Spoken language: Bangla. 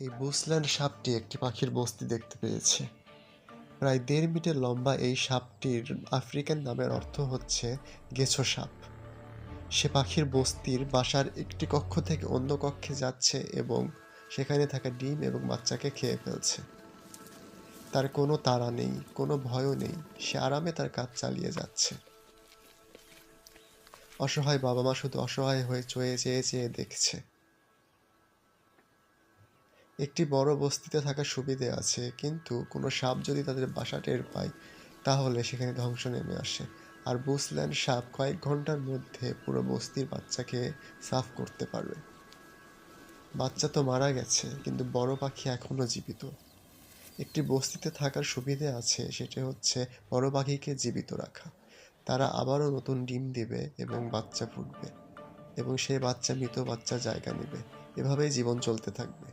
এই বুসল্যান্ড সাপটি একটি পাখির বস্তি দেখতে পেয়েছে। প্রায় ১.৫ মিটার লম্বা এই সাপটির আফ্রিকান নামের অর্থ হচ্ছে গেছো সাপ। সে পাখির বস্তির বাসার একটি কক্ষ থেকে অন্য কক্ষে যাচ্ছে এবং সেখানে থাকা ডিম এবং বাচ্চাকে খেয়ে ফেলছে। তার কোনো তাড়া নেই, কোনো ভয়ও নেই, সে আরামে তার কাজ চালিয়ে যাচ্ছে। অসহায় বাবা মা শুধু অসহায় হয়ে চেয়ে চেয়ে দেখছে। একটি বড় বস্তিতে থাকার সুবিধে আছে, কিন্তু কোনো সাপ যদি তাদের বাসা টের পায় তাহলে সেখানে ধ্বংস নেমে আসে। আর বুসল্যান্ড সাপ কয়েক ঘন্টার মধ্যে পুরো বস্তির বাচ্চাকে সাফ করতে পারবে। বাচ্চা তো মারা গেছে, কিন্তু বড় পাখি এখনো জীবিত। একটি বস্তিতে থাকার সুবিধে আছে, সেটা হচ্ছে বড় পাখিকে জীবিত রাখা। তারা আবারও নতুন ডিম দিবে এবং বাচ্চা ফুটবে, এবং সেই বাচ্চা মৃত বাচ্চা জায়গা নেবে। এভাবেই জীবন চলতে থাকবে।